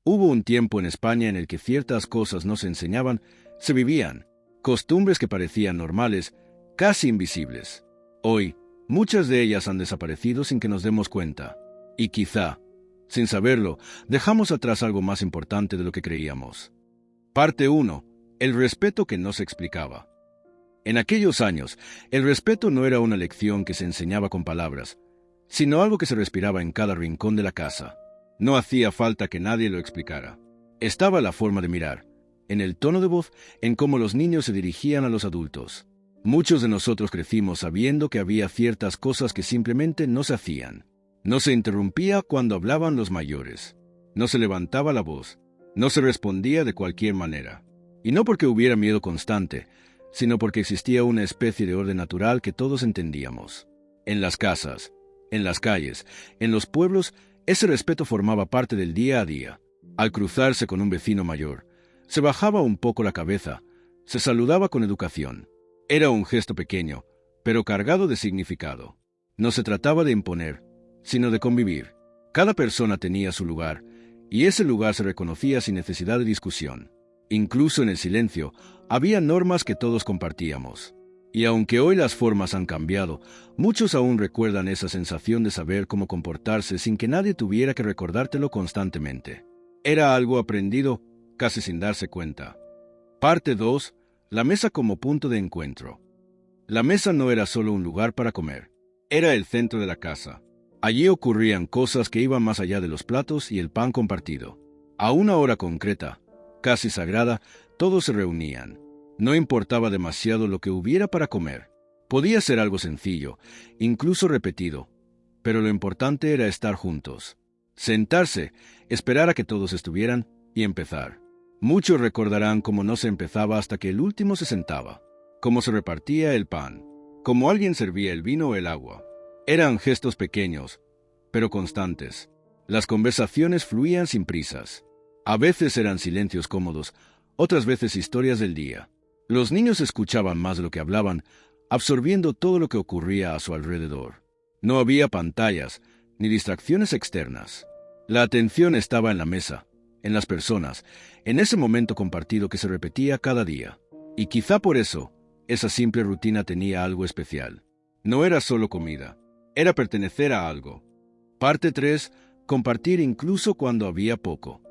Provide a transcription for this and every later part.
Hubo un tiempo en España en el que ciertas cosas no se enseñaban, se vivían, costumbres que parecían normales, casi invisibles. Hoy, muchas de ellas han desaparecido sin que nos demos cuenta. Y quizá, sin saberlo, dejamos atrás algo más importante de lo que creíamos. Parte 1. El respeto que no se explicaba. En aquellos años, el respeto no era una lección que se enseñaba con palabras, sino algo que se respiraba en cada rincón de la casa. No hacía falta que nadie lo explicara. Estaba la forma de mirar, en el tono de voz, en cómo los niños se dirigían a los adultos. Muchos de nosotros crecimos sabiendo que había ciertas cosas que simplemente no se hacían. No se interrumpía cuando hablaban los mayores. No se levantaba la voz. No se respondía de cualquier manera. Y no porque hubiera miedo constante, sino porque existía una especie de orden natural que todos entendíamos. En las casas, en las calles, en los pueblos, ese respeto formaba parte del día a día. Al cruzarse con un vecino mayor, se bajaba un poco la cabeza, se saludaba con educación. Era un gesto pequeño, pero cargado de significado. No se trataba de imponer, sino de convivir. Cada persona tenía su lugar, y ese lugar se reconocía sin necesidad de discusión. Incluso en el silencio, había normas que todos compartíamos. Y aunque hoy las formas han cambiado, muchos aún recuerdan esa sensación de saber cómo comportarse sin que nadie tuviera que recordártelo constantemente. Era algo aprendido, casi sin darse cuenta. Parte 2. La mesa como punto de encuentro. La mesa no era solo un lugar para comer. Era el centro de la casa. Allí ocurrían cosas que iban más allá de los platos y el pan compartido. A una hora concreta, casi sagrada, todos se reunían. No importaba demasiado lo que hubiera para comer. Podía ser algo sencillo, incluso repetido, pero lo importante era estar juntos. Sentarse, esperar a que todos estuvieran y empezar. Muchos recordarán cómo no se empezaba hasta que el último se sentaba, cómo se repartía el pan, cómo alguien servía el vino o el agua. Eran gestos pequeños, pero constantes. Las conversaciones fluían sin prisas. A veces eran silencios cómodos, otras veces historias del día. Los niños escuchaban más de lo que hablaban, absorbiendo todo lo que ocurría a su alrededor. No había pantallas, ni distracciones externas. La atención estaba en la mesa, en las personas, en ese momento compartido que se repetía cada día. Y quizá por eso, esa simple rutina tenía algo especial. No era solo comida, era pertenecer a algo. Parte 3. Compartir incluso cuando había poco.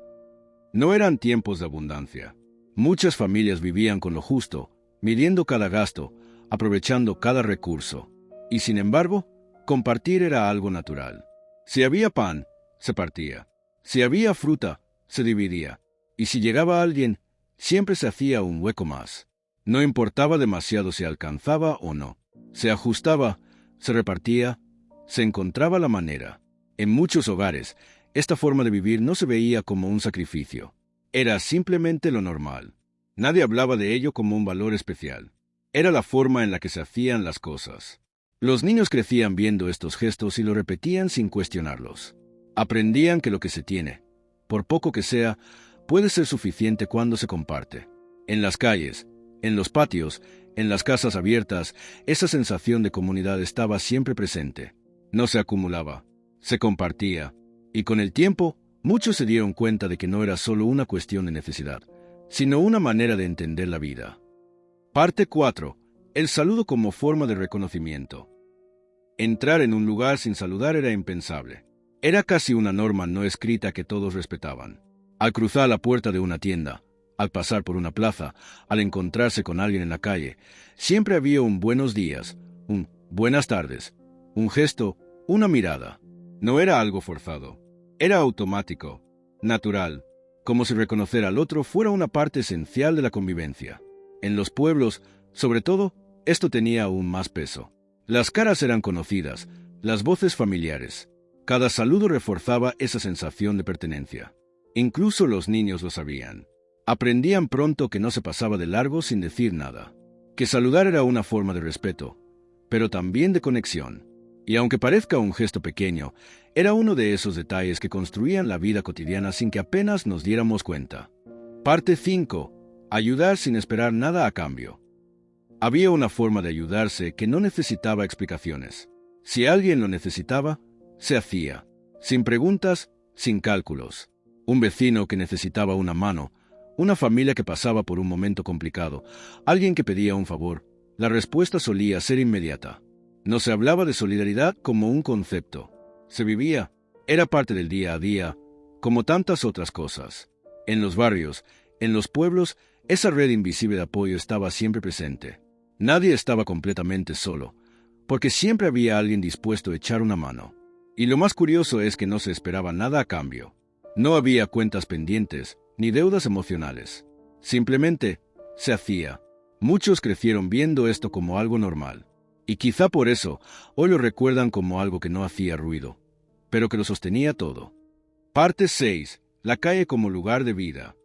No eran tiempos de abundancia. Muchas familias vivían con lo justo, midiendo cada gasto, aprovechando cada recurso. Y sin embargo, compartir era algo natural. Si había pan, se partía. Si había fruta, se dividía. Y si llegaba alguien, siempre se hacía un hueco más. No importaba demasiado si alcanzaba o no. Se ajustaba, se repartía, se encontraba la manera. En muchos hogares, esta forma de vivir no se veía como un sacrificio. Era simplemente lo normal. Nadie hablaba de ello como un valor especial. Era la forma en la que se hacían las cosas. Los niños crecían viendo estos gestos y lo repetían sin cuestionarlos. Aprendían que lo que se tiene, por poco que sea, puede ser suficiente cuando se comparte. En las calles, en los patios, en las casas abiertas, esa sensación de comunidad estaba siempre presente. No se acumulaba, se compartía, y con el tiempo, muchos se dieron cuenta de que no era solo una cuestión de necesidad, sino una manera de entender la vida. Parte 4. El saludo como forma de reconocimiento. Entrar en un lugar sin saludar era impensable. Era casi una norma no escrita que todos respetaban. Al cruzar la puerta de una tienda, al pasar por una plaza, al encontrarse con alguien en la calle, siempre había un buenos días, un buenas tardes, un gesto, una mirada. No era algo forzado. Era automático, natural, como si reconocer al otro fuera una parte esencial de la convivencia. En los pueblos, sobre todo, esto tenía aún más peso. Las caras eran conocidas, las voces familiares. Cada saludo reforzaba esa sensación de pertenencia. Incluso los niños lo sabían. Aprendían pronto que no se pasaba de largo sin decir nada. Que saludar era una forma de respeto, pero también de conexión. Y aunque parezca un gesto pequeño, era uno de esos detalles que construían la vida cotidiana sin que apenas nos diéramos cuenta. Parte 5. Ayudar sin esperar nada a cambio. Había una forma de ayudarse que no necesitaba explicaciones. Si alguien lo necesitaba, se hacía, sin preguntas, sin cálculos. Un vecino que necesitaba una mano, una familia que pasaba por un momento complicado, alguien que pedía un favor. La respuesta solía ser inmediata. No se hablaba de solidaridad como un concepto. Se vivía, era parte del día a día, como tantas otras cosas. En los barrios, en los pueblos, esa red invisible de apoyo estaba siempre presente. Nadie estaba completamente solo, porque siempre había alguien dispuesto a echar una mano. Y lo más curioso es que no se esperaba nada a cambio. No había cuentas pendientes, ni deudas emocionales. Simplemente, se hacía. Muchos crecieron viendo esto como algo normal. Y quizá por eso, hoy lo recuerdan como algo que no hacía ruido, pero que lo sostenía todo. Parte 6. La calle como lugar de vida.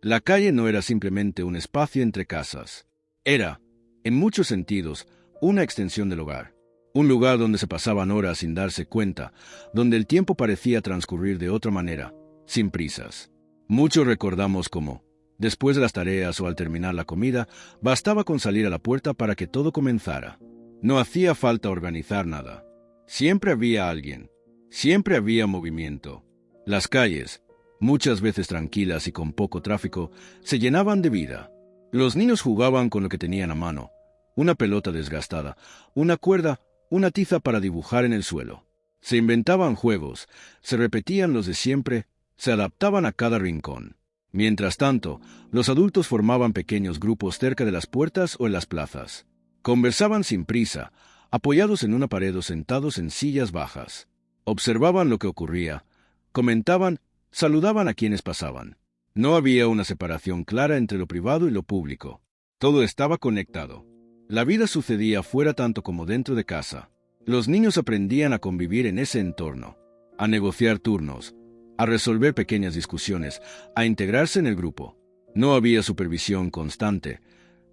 La calle no era simplemente un espacio entre casas. Era, en muchos sentidos, una extensión del hogar. Un lugar donde se pasaban horas sin darse cuenta, donde el tiempo parecía transcurrir de otra manera, sin prisas. Muchos recordamos cómo, después de las tareas o al terminar la comida, bastaba con salir a la puerta para que todo comenzara. No hacía falta organizar nada. Siempre había alguien. Siempre había movimiento. Las calles, muchas veces tranquilas y con poco tráfico, se llenaban de vida. Los niños jugaban con lo que tenían a mano: una pelota desgastada, una cuerda, una tiza para dibujar en el suelo. Se inventaban juegos, se repetían los de siempre, se adaptaban a cada rincón. Mientras tanto, los adultos formaban pequeños grupos cerca de las puertas o en las plazas. Conversaban sin prisa, apoyados en una pared o sentados en sillas bajas. Observaban lo que ocurría, comentaban, saludaban a quienes pasaban. No había una separación clara entre lo privado y lo público. Todo estaba conectado. La vida sucedía fuera tanto como dentro de casa. Los niños aprendían a convivir en ese entorno, a negociar turnos, a resolver pequeñas discusiones, a integrarse en el grupo. No había supervisión constante,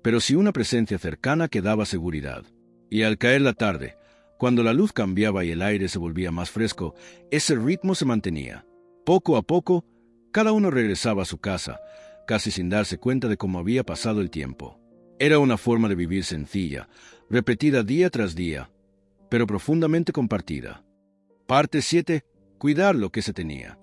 pero sí una presencia cercana que daba seguridad. Y al caer la tarde, cuando la luz cambiaba y el aire se volvía más fresco, ese ritmo se mantenía. Poco a poco, cada uno regresaba a su casa, casi sin darse cuenta de cómo había pasado el tiempo. Era una forma de vivir sencilla, repetida día tras día, pero profundamente compartida. Parte 7. Cuidar lo que se tenía.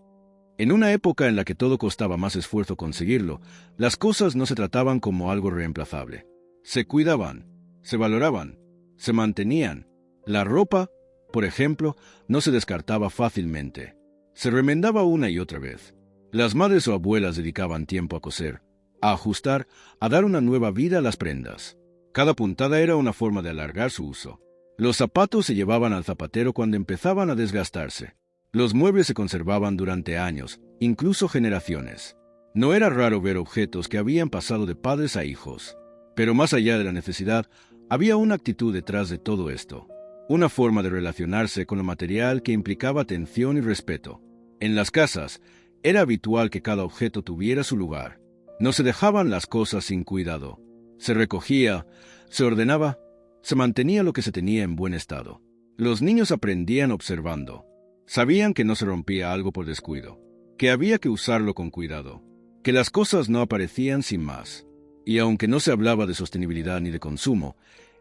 En una época en la que todo costaba más esfuerzo conseguirlo, las cosas no se trataban como algo reemplazable. Se cuidaban, se valoraban, se mantenían. La ropa, por ejemplo, no se descartaba fácilmente. Se remendaba una y otra vez. Las madres o abuelas dedicaban tiempo a coser, a ajustar, a dar una nueva vida a las prendas. Cada puntada era una forma de alargar su uso. Los zapatos se llevaban al zapatero cuando empezaban a desgastarse. Los muebles se conservaban durante años, incluso generaciones. No era raro ver objetos que habían pasado de padres a hijos. Pero más allá de la necesidad, había una actitud detrás de todo esto. Una forma de relacionarse con lo material que implicaba atención y respeto. En las casas, era habitual que cada objeto tuviera su lugar. No se dejaban las cosas sin cuidado. Se recogía, se ordenaba, se mantenía lo que se tenía en buen estado. Los niños aprendían observando. Sabían que no se rompía algo por descuido, que había que usarlo con cuidado, que las cosas no aparecían sin más. Y aunque no se hablaba de sostenibilidad ni de consumo,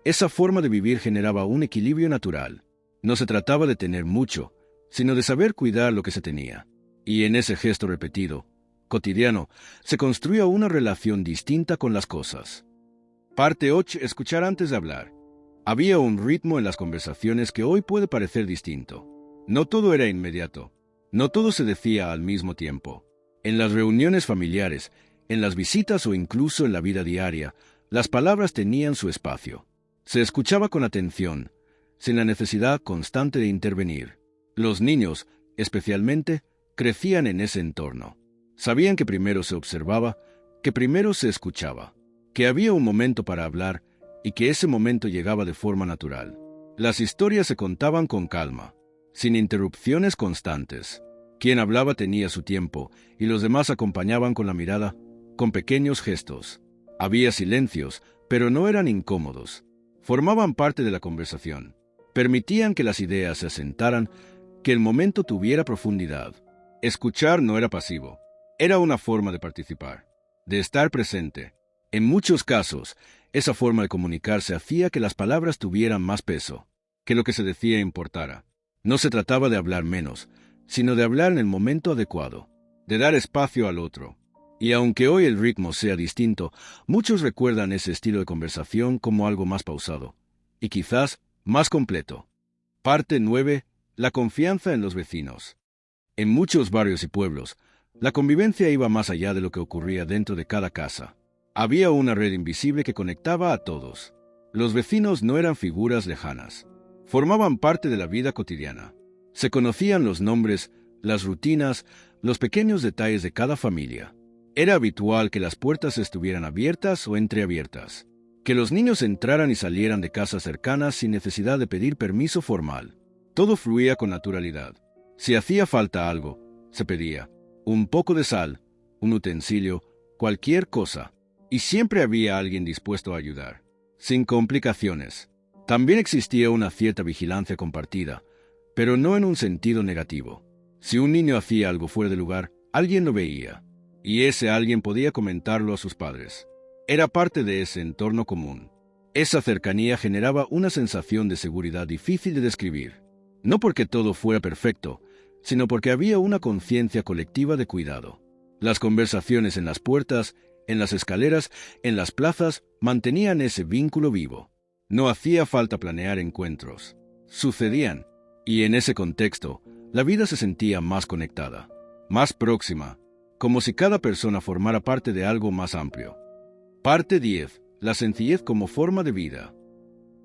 esa forma de vivir generaba un equilibrio natural. No se trataba de tener mucho, sino de saber cuidar lo que se tenía. Y en ese gesto repetido, cotidiano, se construía una relación distinta con las cosas. Parte 8. Escuchar antes de hablar. Había un ritmo en las conversaciones que hoy puede parecer distinto. No todo era inmediato. No todo se decía al mismo tiempo. En las reuniones familiares, en las visitas o incluso en la vida diaria, las palabras tenían su espacio. Se escuchaba con atención, sin la necesidad constante de intervenir. Los niños, especialmente, crecían en ese entorno. Sabían que primero se observaba, que primero se escuchaba, que había un momento para hablar y que ese momento llegaba de forma natural. Las historias se contaban con calma, sin interrupciones constantes. Quien hablaba tenía su tiempo y los demás acompañaban con la mirada, con pequeños gestos. Había silencios, pero no eran incómodos. Formaban parte de la conversación. Permitían que las ideas se asentaran, que el momento tuviera profundidad. Escuchar no era pasivo. Era una forma de participar, de estar presente. En muchos casos, esa forma de comunicarse hacía que las palabras tuvieran más peso, que lo que se decía importara. No se trataba de hablar menos, sino de hablar en el momento adecuado. de dar espacio al otro. Y aunque hoy el ritmo sea distinto, muchos recuerdan ese estilo de conversación como algo más pausado, y quizás más completo. Parte 9. La confianza en los vecinos. En muchos barrios y pueblos, la convivencia iba más allá de lo que ocurría dentro de cada casa. Había una red invisible que conectaba a todos. Los vecinos no eran figuras lejanas. Formaban parte de la vida cotidiana. Se conocían los nombres, las rutinas, los pequeños detalles de cada familia. Era habitual que las puertas estuvieran abiertas o entreabiertas, que los niños entraran y salieran de casas cercanas sin necesidad de pedir permiso formal. Todo fluía con naturalidad. Si hacía falta algo, se pedía. Un poco de sal, un utensilio, cualquier cosa. Y siempre había alguien dispuesto a ayudar, sin complicaciones. También existía una cierta vigilancia compartida, pero no en un sentido negativo. Si un niño hacía algo fuera de lugar, alguien lo veía, y ese alguien podía comentarlo a sus padres. Era parte de ese entorno común. Esa cercanía generaba una sensación de seguridad difícil de describir. No porque todo fuera perfecto, sino porque había una conciencia colectiva de cuidado. Las conversaciones en las puertas, en las escaleras, en las plazas, mantenían ese vínculo vivo. No hacía falta planear encuentros. Sucedían, y en ese contexto, la vida se sentía más conectada, más próxima, como si cada persona formara parte de algo más amplio. Parte 10. La sencillez como forma de vida.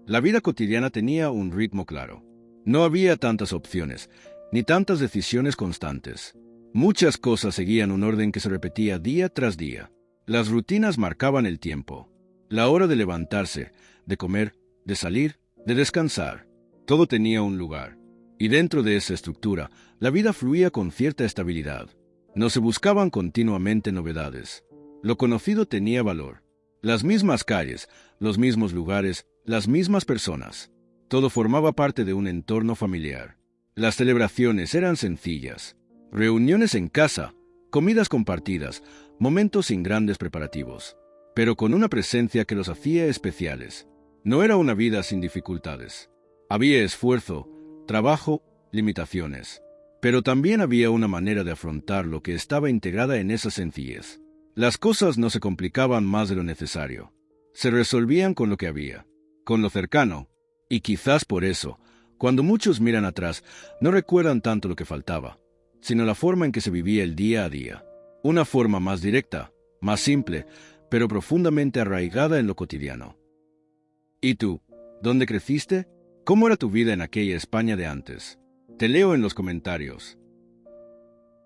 La vida cotidiana tenía un ritmo claro. No había tantas opciones, ni tantas decisiones constantes. Muchas cosas seguían un orden que se repetía día tras día. Las rutinas marcaban el tiempo, la hora de levantarse, de comer, de salir, de descansar. Todo tenía un lugar, y dentro de esa estructura, la vida fluía con cierta estabilidad. No se buscaban continuamente novedades. Lo conocido tenía valor. Las mismas calles, los mismos lugares, las mismas personas. Todo formaba parte de un entorno familiar. Las celebraciones eran sencillas. Reuniones en casa, comidas compartidas, momentos sin grandes preparativos, pero con una presencia que los hacía especiales. No era una vida sin dificultades. Había esfuerzo, trabajo, limitaciones, pero también había una manera de afrontar lo que estaba integrada en esa sencillez. Las cosas no se complicaban más de lo necesario. Se resolvían con lo que había, con lo cercano, y quizás por eso, cuando muchos miran atrás, no recuerdan tanto lo que faltaba, sino la forma en que se vivía el día a día. Una forma más directa, más simple, pero profundamente arraigada en lo cotidiano. ¿Y tú? ¿Dónde creciste? ¿Cómo era tu vida en aquella España de antes? Te leo en los comentarios.